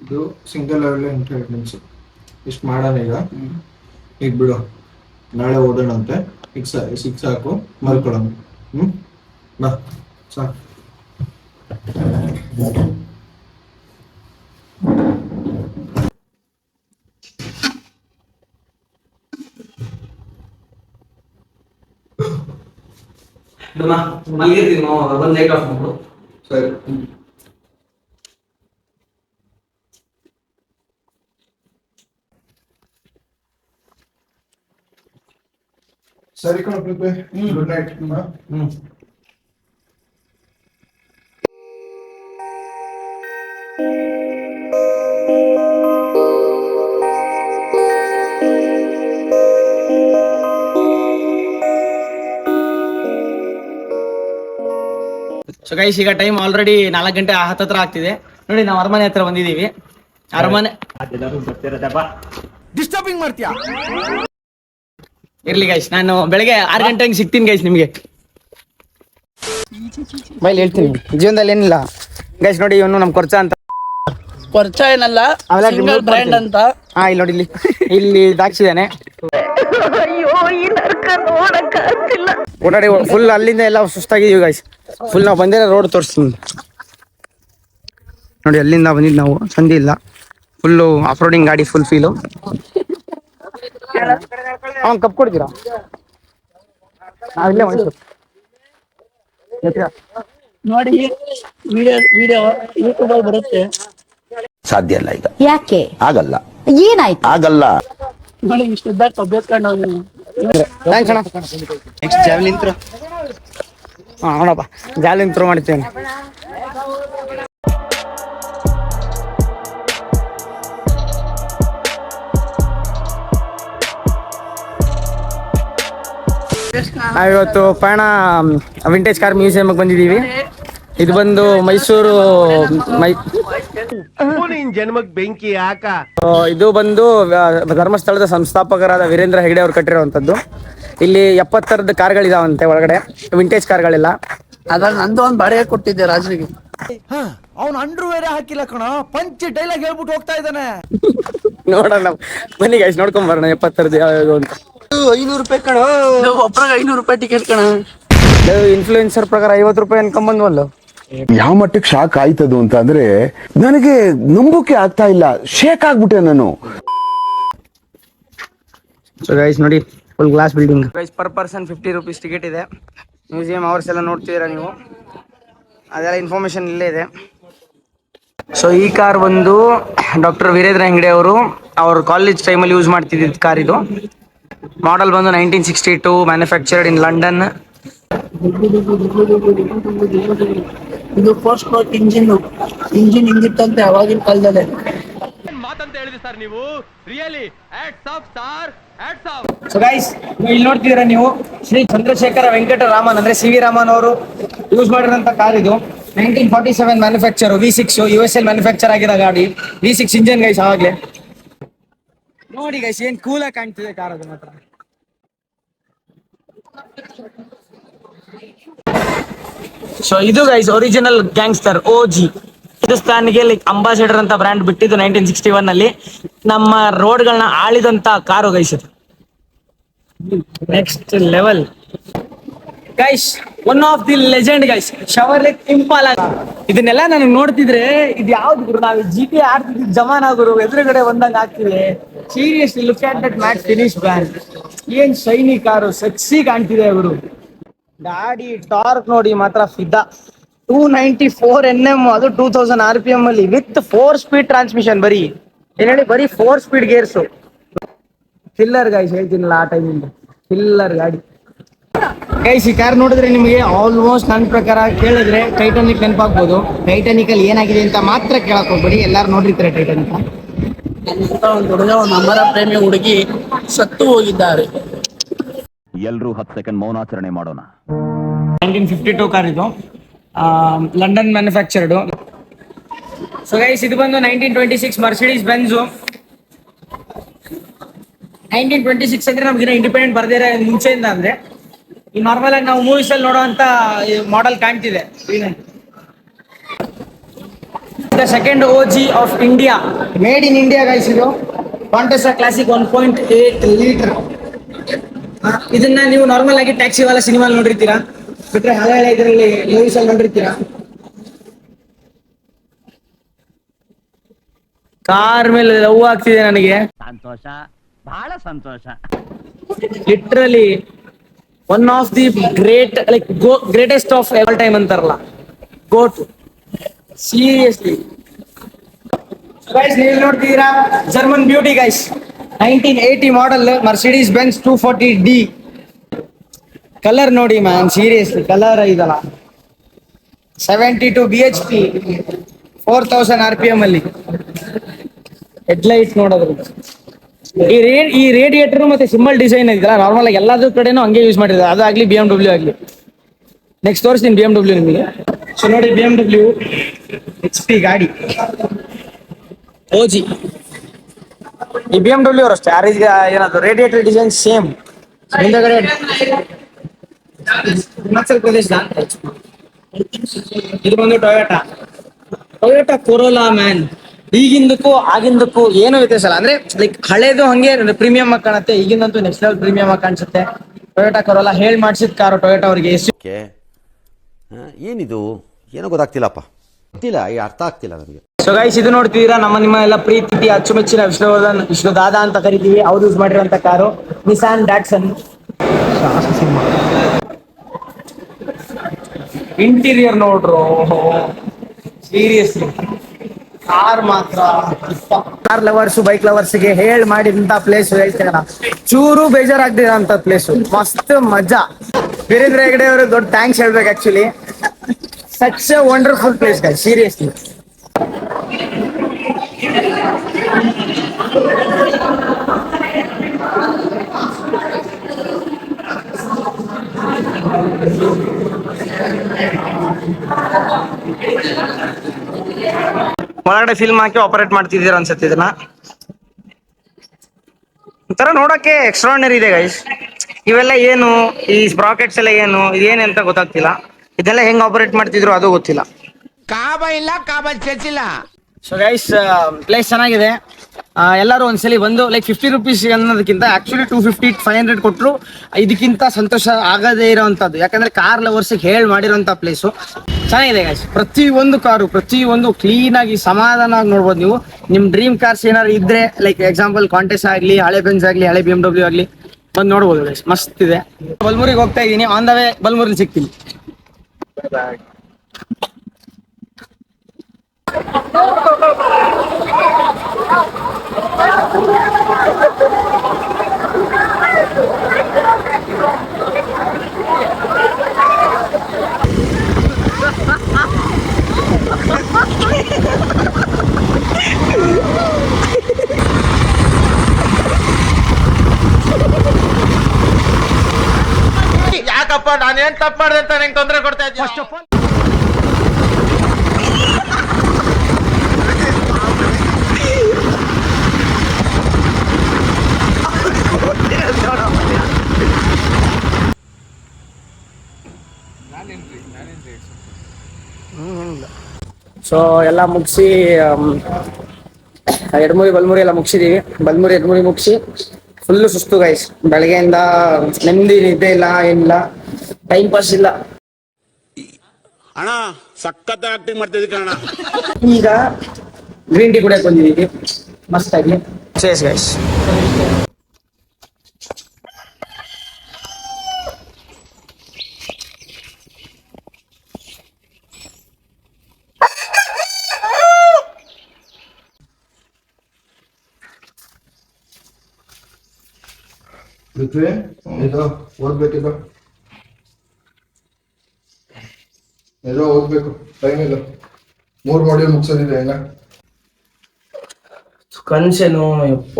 ಇದು single level intelligence. ಇಷ್ಟು ಮಾಡೋಣ ಈಗ ಬಿಡು, ನಾಳೆ ಓಡೋಣಂತೆ. ಈಗ ಸಿಕ್ಸ್ ಸಾಕು, ಮಲ್ಕೊಳ್ಳೋಣ. ಬಾ ಸಾಕು. ಮಲಗಿರ್ತೀನಿ, ಬಂದು ಲೈಟ್ ಆಫ್ ಮಾಡು. ಸರಿ. ಸರಿ ಕಣ ಪ್ರೀತಿ, ಗುಡ್ ನೈಟ್. ಸೊ ಗೈಸ್, ಈಗ ಟೈಮ್ ಆಲ್ರೆಡಿ 4 ಗಂಟೆ ಹತ್ತತ್ರ ಆಗ್ತಿದೆ. ನೋಡಿ, ನಾವು ಅರಮನೆ ಹತ್ರ ಬಂದಿದೀವಿ. ಅರಮನೆ ಡಿಸ್ಟರ್ಬಿಂಗ್ ಮಾಡ್ತೀಯಾ? ಇರ್ಲಿ ಗೈಸ್, ನಾನು ಬೆಳಗ್ಗೆ 6 ಗಂಟೆಗೆ ಸಿಗ್ತೀನಿ ಗೈಸ್ ನಿಮ್ಗೆ. ಬೈಲ್ ಹೇಳ್ತೀನಿ, ಜೀವನದಲ್ಲಿ ಏನಿಲ್ಲ ಗೈಸ್. ನೋಡಿ, ಇವನು ನಮ್ ಕೊರ್ಚ ಅಂತ. ಕೊರ್ಚ ಏನಲ್ಲ, ಬ್ರ್ಯಾಂಡ್ ಅಂತ. ಹಾ, ಇಲ್ಲಿ ನೋಡಿ, ಇಲ್ಲಿ ದಾಕ್ಸಿದಾನೆ. ಓಡಾಡಿ ಫುಲ್ ಅಲ್ಲಿಂದ ಎಲ್ಲ ಸುಸ್ತಾಗಿದೀವಿ ಗೈಸ್. ಫುಲ್ ನಾವು ಬಂದಿರೋ ರೋಡ್ ತೋರಿಸ್ತೀನಿ ನೋಡಿ. ಅಲ್ಲಿಂದ ಬಂದಿದ್ದು ನಾವು, ಸಂಧಿ ಇಲ್ಲ. ಫುಲ್ಲು ಆಫ್ ರೋಡಿಂಗ್ ಗಾಡಿ, ಫುಲ್ ಫೀಲು. ಅವ್ನು ಕಪ್ ಕೊಡ್ತೀರಾ? ನಾವಿಲ್ಲೇ ಮೈಸೂರು ನೋಡಿ, ವಿಡಿಯೋ ಯೂಟ್ಯೂಬ್ ಅಲ್ಲಿ ಬರುತ್ತೆ. ಸಾಧ್ಯ ಇಲ್ಲ ಈಗ. ಯಾಕೆ ಆಗಲ್ಲ. ಏನಾಯ್ತು? ಆಗಲ್ಲ. ನೋಡಿ, ಇಷ್ಟ ಬೇಸ್ಕೊಂಡು ಥ್ಯಾಂಕ್ಸ್ ಅಣ್ಣ. Next javelin throw. ಹಾಂ ನೋಡಪ್ಪ, ಜಾವ್ಲಿನ್ ಥ್ರೋ ಮಾಡ್ತೇನೆ. ನಾವಿವತ್ತು ಪಯಣ ವಿಂಟೇಜ್ ಕಾರ್ ಮ್ಯೂಸಿಯಂಗೆ ಬಂದಿದ್ದೀವಿ. ಇದು ಬಂದು ಮೈಸೂರು ಜನ್ಮಕ್ ಬೆಂಕಿ ಯಾಕ. ಇದು ಬಂದು ಧರ್ಮಸ್ಥಳದ ಸಂಸ್ಥಾಪಕರಾದ ವೀರೇಂದ್ರ ಹೆಗ್ಡೆ ಅವ್ರು ಕಟ್ಟಿರುವಂತದ್ದು. ಇಲ್ಲಿ 70 ಥರದ ಕಾರ್ಗಳಿದಾವಂತೆ ಒಳಗಡೆ, ವಿಂಟೇಜ್ ಕಾರ್ಗಳೆಲ್ಲ. ಅದ್ರಲ್ಲಿ ನಂದು ಒಂದು ಬಾಡಿಗೆ ಕೊಟ್ಟಿದ್ದೆ ರಾಜರಿಗೆ. ಅವ್ನು ಅಂಡ್ರು ಬೇರೆ ಹಾಕಿಲ್ಲ ಕಣ, ಪಂಚ್ ಡೈಲಾಗ್ ಹೇಳ್ಬಿಟ್ಟು ಹೋಗ್ತಾ ಇದ್ದಾನೆ. ನೋಡೋಣ, ಬನ್ನಿ ಗೈಸ್, ನೋಡ್ಕೊಂಡ್ ಬರೋಣ 70 ಥರದ್ದು ಯಾವ್ಯಾವ ಅಂತ. 500 ರೂಪಾಯಿ ಕಣ, ಒಬ್ಬರಿಗೆ 500 ರೂಪಾಯಿ ಟಿಕೆಟ್ ಕಣ. ಇನ್ಫ್ಲೂಯೆನ್ಸರ್ ಪ್ರಕಾರ 50 ರೂಪಾಯಿ ಅನ್ಕೊಂಬಂದ್ವಲ್ಲ. ಯಾವ ಮಟ್ಟಕ್ಕೆ ಶಾಕ್ ಆಯ್ತದು ಅಂತ ಅಂದ್ರೆ ನನಗೆ ನಂಬೋಕೆ ಆಗ್ತಾ ಇಲ್ಲ. ಶೇಕ್ ಆಗ್ಬಿಟ್ಟೆ ನಾನು. ಸೊ ಗೈಸ್ ನೋಡಿ, full glass building guys. Per person 50 rupees ticket ಇದೆ. ಮ್ಯೂಸಿಯಂ ಅವರ್ಸ್ ಎಲ್ಲ ನೋಡ್ತಿದ್ದೀರಾ ನೀವು, ಅದೆಲ್ಲ ಇನ್ಫಾರ್ಮೇಶನ್ ಇಲ್ಲೇ ಇದೆ. ಸೊ ಈ ಕಾರ್ ಬಂದು ಡಾಕ್ಟರ್ ವೀರೇಂದ್ರ ಹೆಗ್ಡೆ ಅವರು ಅವ್ರ ಕಾಲೇಜ್ ಟೈಮಲ್ಲಿ ಯೂಸ್ ಮಾಡ್ತಿದ್ದ ಕಾರ್ ಇದು. ಮಾಡೆಲ್ ಬಂದು 1962, ಮ್ಯಾನುಫ್ಯಾಕ್ಚರ್ಡ್ ಇನ್ ಲಂಡನ್. ಇದು ಫಸ್ಟ್ ಕ್ಲಾಸ್ ಇಂಜಿನ್ ಹಿಂಗಿತ್ತಂತೆ ಅವಾಗಿನ ಕಾಲದಲ್ಲೇ. ಮಾತಂತ ಹೇಳಿದ್ರಿ ಸರ್ ನೀವು, really hats off sir, hats off. So guys, ಇಲ್ಲಿ ನೋಡ್ತಿದ್ದೀರಾ ನೀವು, ಶ್ರೀ ಚಂದ್ರಶೇಖರ ವೆಂಕಟ ರಾಮನ್ ಅಂದ್ರೆ ಸಿ ವಿ ರಾಮನ್ ಅವರು ಯೂಸ್ ಮಾಡಿರೋಂಥ ಕಾರ್ ಇದು. 1947 ಮ್ಯಾನುಫ್ಯಾಕ್ಚರ್, V6 USA ಮ್ಯಾನುಫ್ಯಾಕ್ಚರ್ ಆಗಿರೋ ಗಾಡಿ. V6 engine guys. ಆವಾಗಲೇ ನೋಡಿ ಗೈಸ್, ಏನ್ ಕೂಲ್ ಆಗಿ ಕಾಣ್ತಿದೆ ಕಾರ್ ಅದು ಮಾತ್ರ. ಸೊ ಇದು ಗೈಸ್ ಒರಿಜಿನಲ್ ಗ್ಯಾಂಗ್ಸ್ಟರ್ OG. ಹಿಂದೂಸ್ತಾನ್ಗೆ ಲೈಕ್ ಅಂಬಾಸಿಡರ್ ಅಂತ ಬ್ರ್ಯಾಂಡ್ ಬಿಟ್ಟಿದ್ದು 1961 ನಲ್ಲಿ. ನಮ್ಮ ರೋಡ್ಗಳನ್ನ ಆಳಿದಂತ ಕಾರು ಗೈಸ್ ಇದು. Next level guys, one of the legend guys, Chevrolet Impala. ಇದನ್ನೆಲ್ಲ ನನಗೆ ನೋಡ್ತಿದ್ರೆ ಇದು ಯಾವ್ದು ಗುರು, ನಾವು GTA ಆಡ್ತಿದ್ದ ಜಮಾನ ಗುರು, ಎದುರುಗಡೆ ಒಂದಂಗ ಆಗ್ತಿದೆ. Seriously look at that mat finish brand. ಏನ್ ಶೈನಿ ಕಾರು, ಸೆಕ್ಸಿ ಕಾಣ್ತಿದೆ ಗುರು. ಗಾಡಿ ಟಾರ್ಕ್ ನೋಡಿ ಮಾತ್ರ ಫಿದಾ. 294 NM, ಅದು 2000 RPM ಅಲ್ಲಿ ವಿತ್ 4 ಸ್ಪೀಡ್ ಟ್ರಾನ್ಸ್ಮಿಷನ್. ಬರೀ ಏನ್ ಹೇಳಿ, ಬರೀ 4 ಸ್ಪೀಡ್ ಗೇರ್ಸು. ಕಿಲ್ಲರ್ ಗೈಸ್, ಹೇಳ್ತೀನಲ್ಲ ಆ ಟೈಮಿಂದ ಕಿಲ್ಲರ್ ಗಾಡಿ ಗೈಸ್. ಈ ಕಾರ್ ನೋಡಿದ್ರೆ ನಿಮಗೆ ಆಲ್ಮೋಸ್ಟ್ ನನ್ನ ಪ್ರಕಾರ ಕೇಳಿದ್ರೆ ಟೈಟಾನಿಕ್ ನೆನಪಾಗ್ಬೋದು. ಟೈಟಾನಿಕ್ ಅಲ್ಲಿ ಏನಾಗಿದೆ ಅಂತ ಮಾತ್ರ ಕೇಳಕ್ ಹೋಗ್ಬೇಡಿ, ಎಲ್ಲಾರು ನೋಡಿರ್ತಾರೆ ಟೈಟಾನಿಕ್. ಒಂದು ಹುಡುಗ, ಒಂದು ಅಮರ ಪ್ರೇಮಿ ಹುಡುಗಿ ಸತ್ತು ಹೋಗಿದ್ದಾರೆ. ಎಲ್ರೂ 10 ಸೆಕೆಂಡ್ ಮೌನಾಚರಣೆ ಮಾಡೋಣ. 1952 ಕಾರ್ ಇದು, ಲಂಡನ್ ಮ್ಯಾನುಫ್ಯಾಕ್ಚರ್ಡ್. ಸೊ ಗೈಸ್, ಇದು ಬಂದು 1926 ಮರ್ಸಿಡೀಸ್ ಬೆಂಜು. 1926 ಅಂದ್ರೆ ನಮ್ಗೆ ಇಂಡಿಪೆಂಡೆಂಟ್ ಬರ್ದಿರ ಮುಂಚೆಯಿಂದ. ಅಂದ್ರೆ ಈ ನಾರ್ಮಲ್ ಆಗಿ ನಾವು ಮೂವೀಸ್ ಅಲ್ಲಿ ನೋಡುವಂತ ಮಾಡೆಲ್ ಕಾಣ್ತಿದೆ. The second OG of India, made in India guys. ಇದು ಕಾಂಟೆಸ್ಟಾ ಕ್ಲಾಸಿಕ್ 1.8 ಲೀಟರ್. ಇದನ್ನ ನೀವು ನಾರ್ಮಲ್ ಆಗಿ ಟ್ಯಾಕ್ಸಿ ವಾಲ ಸಿನಿಮಾ ನೋಡಿರ್ತೀರಾ, ಬಿಟ್ರೆ ಹಳೆ ಇದರಲ್ಲಿ ಮೂವೀಸ್ ಅಲ್ಲಿ ನೋಡಿರ್ತೀರಾ. ಕಾರ್ ಮೇಲೆ ಲವ್ ಆಗ್ತಿದೆ ನನಗೆ. ಸಂತೋಷ, ಬಹಳ ಸಂತೋಷ. Literally one of the greatest of ever time ಅಂತಾರಲ್ಲ, ಗೋಟ್. ಸೀರಿಯಸ್ಲಿ ಗೈಸ್, ನೀವು ನೋಡ್ತಿದ್ದೀರಾ German beauty guys, 1980 model Mercedes Benz 240D. Colour ನೋಡಿ ಮ್ಯಾನ್, ಸೀರಿಯಸ್ಲಿ ಕಲರ್ ಇದಲ್ಲ. 72 BHP, 4000 RPM ಅಲ್ಲಿ. ಹೆಡ್ಲೈಟ್ ನೋಡೋದು. ಈ ರೇಡಿಯೇಟರ್ ಮತ್ತೆ ಸಿಂಬಲ್ ಡಿಸೈನ್ ಇದೆಯಲ್ಲ, ನಾರ್ಮಲ್ ಆಗಿ ಎಲ್ಲಾದ್ರ ಕಡೆನೂ ಹಂಗೆ ಯೂಸ್ ಮಾಡಿದ್ದಾರೆ. ಅದಾಗ್ಲಿ BMW ಆಗ್ಲಿ. ನೆಕ್ಸ್ಟ್ ತೋರಿಸ್ತೀನಿ BMW ನಿಮಗೆ. ಸೊ ನೋಡಿ, BMW HP ಗಾಡಿ OG. ಈ BMW ಅವರು ಅಷ್ಟೇ, ಏನಾದ್ರು ರೇಡಿಯೇಟರ್ ಡಿಸೈನ್ ಸೇಮ್. ಹಿಂದಗಡೆ ಹಿಮಾಚಲ್ ಪ್ರದೇಶ. ಇದು ಬಂದು ಟೊಯೋಟಾ ಕೊರೋಲಾ ಮ್ಯಾನ್. ಈಗಿಂದಕ್ಕೂ ಆಗಿಂದಕ್ಕೂ ಏನು ವ್ಯತ್ಯಾಸ ಅಲ್ಲ. ಅಂದ್ರೆ ಲೈಕ್ ಹಳೇದು ಹಂಗೆ ಪ್ರೀಮಿಯಂ ಆಗಿ ಕಾಣುತ್ತೆ, ಈಗಿಂದಂತೂ ನೆಕ್ಸ್ಟ್ ಲೆವೆಲ್ ಪ್ರೀಮಿಯಂ ಆಗಿ ಕಾಣಿಸುತ್ತೆ. ಟೊಯೋಟಾ ಕೊರೋಲಾ ಹೇಳಿ ಮಾಡಿಸಿದ ಕಾರು ಟೊಯೋಟಾ ಅವರಿಗೆ. ಏನಿದು ಏನೋ ಗೊತ್ತಾಗ್ತಿಲ್ಲಪ್ಪ, ಗೊತ್ತಿಲ್ಲ, ಅರ್ಥ ಆಗ್ತಿಲ್ಲ ನನಗೆ. ಸೊ ಗೈಸ್, ಇದು ನೋಡ್ತಿದ್ದೀರಾ ನಿಮ್ಮ ಎಲ್ಲ ಪ್ರೀತಿ ಅಚ್ಚುಮೆಚ್ಚಿನ ವಿಷ್ಣುದಾದ ಅಂತ ಕರಿತೀವಿ. ಅವ್ರು ಯೂಸ್ ಮಾಡಿರುವಂತ ಕಾರು ನಿಸಾನ್ ಡ್ಯಾಟ್ಸನ್. ಇಂಟೀರಿಯರ್ ನೋಡ್ರು, ಸೀರಿಯಸ್ಲಿ ಕಾರ್ ಮಾತ್ರ. ಕಾರ್ ಲವರ್ಸ್, ಬೈಕ್ ಲವರ್ಸ್ಗೆ ಹೇಳಿ ಮಾಡಿದಂತ ಪ್ಲೇಸ್ ಹೇಳ್ತೀರ, ಚೂರು ಬೇಜಾರಾಗ್ತಿರಂತ ಪ್ಲೇಸ್. ಮಸ್ತ್ ಮಜಾ. ವೀರೇಂದ್ರ ಹೆಗಡೆ ಅವರು ದೊಡ್ಡ ಥ್ಯಾಂಕ್ಸ್ ಹೇಳ್ಬೇಕು actually. Such A wonderful place guys, seriously. ಒಳಗಡೆ ಫಿಲ್ಮ್ ಹಾಕಿ ಆಪರೇಟ್ ಮಾಡ್ತಿದ್ದೀರಾ ಅನ್ಸುತ್ತೆ ಇದನ್ನ. ಒಂಥರ ನೋಡಕ್ಕೆ ಎಕ್ಸ್ಟ್ರಾರ್ಡಿನರಿ ಇದೆ ಗೈಸ್. ಇವೆಲ್ಲ ಏನು, ಈ ಸ್ಪ್ರಾಕೆಟ್ಸ್ ಎಲ್ಲ ಏನು, ಇದೇನು ಅಂತ ಗೊತ್ತಾಗ್ತಿಲ್ಲ. ಇದೆಲ್ಲ ಹೆಂಗ್ ಆಪರೇಟ್ ಮಾಡ್ತಿದ್ರು ಅದು ಗೊತ್ತಿಲ್ಲ. ಸೊ ಗೈಸ್, ಪ್ಲೇಸ್ ಚೆನ್ನಾಗಿದೆ. ಎಲ್ಲರೂ ಒಂದ್ಸಲಿ ಬಂದು ಲೈಕ್ 50 ರೂಪೀಸ್ ಅನ್ನೋದಕ್ಕಿಂತ ಆಕ್ಚುಲಿ 250 500 ಕೊಟ್ಟರು ಇದಕ್ಕಿಂತ ಸಂತೋಷ ಆಗದೇ ಇರೋವಂಥದ್ದು. ಯಾಕಂದ್ರೆ ಕಾರ್ ಲವರ್ಸಿಗೆ ಹೇಳಿ ಮಾಡಿರೋಂಥ ಪ್ಲೇಸು ಚೆನ್ನಾಗಿದೆ ಗೈಸ್. ಪ್ರತಿಯೊಂದು ಕಾರು, ಪ್ರತಿಯೊಂದು ಕ್ಲೀನ್ ಆಗಿ ಸಮಾಧಾನವಾಗಿ ನೋಡ್ಬೋದು ನೀವು. ನಿಮ್ ಡ್ರೀಮ್ ಕಾರ್ಸ್ ಏನಾದ್ರು ಇದ್ರೆ, ಲೈಕ್ ಎಕ್ಸಾಂಪಲ್ ಕಾಂಟೆಸ್ ಆಗಲಿ, ಹಳೆ ಬೆನ್ಸ್ ಆಗಲಿ, ಹಳೆ BMW ಆಗಲಿ, ಬಂದು ನೋಡ್ಬೋದು ಗೈಸ್. ಮಸ್ತ್ ಇದೆ. ಬಲ್ಮೂರಿಗೆ ಹೋಗ್ತಾ ಇದ್ದೀನಿ, ಆನ್ ದ ವೇ ಬಲ್ಮೂರಲ್ಲಿ ಸಿಗ್ತೀನಿ. ಯಾಕಪ್ಪ ನಾನೇನ್ ತಪ್ಪು ಮಾಡಿದೆ ಅಂತ ನಂಗೆ ತೊಂದರೆ ಕೊಡ್ತಾ ಇದ್ದೀನಿ. ಫಸ್ಟ್ ಆಫ್ ಆಲ್ ಸೊ ಎಲ್ಲ ಮುಗಿಸಿ ಎಡಮುರಿ ಬಲ್ಮುರಿ ಎಲ್ಲ ಮುಗಿಸಿದೀವಿ. ಬಲ್ಮುರಿ ಎಡಮುರಿ ಮುಗಿಸಿ ಫುಲ್ಲು ಸುಸ್ತು ಗೈಸ್. ಬೆಳಗ್ಗೆಯಿಂದ ನೆಮ್ಮದಿ ನಿದ್ದೆ ಇಲ್ಲ, ಏನಿಲ್ಲ, ಟೈಮ್ ಪಾಸ್ ಇಲ್ಲ. ಅಣ್ಣ ಸಖತ್ ಆಕ್ಟಿಂಗ್ ಮಾಡ್ತಿದ್ದೆ ಕಣ. ಈಗ ಗ್ರೀನ್ ಟೀ ಕುಡಿಯಕ್ಕೆ ಬಂದಿದ್ದೀವಿ ಮಸ್ತಾಗಿ. Says guys. ಪೃಥ್ವಿ, ಇದು ಓದ್ಬೇಕಿದು, ಎಲ್ಲೋ ಓದ್ಬೇಕು, ಟೈಮ್ ಇಲ್ಲ. 3 ಮಾಡ್ಯೂಲ್ ಮುಗಿಸೋದಿದೆ. ಈಗ ಕನ್ಸೇನು ಯಪ್ಪ.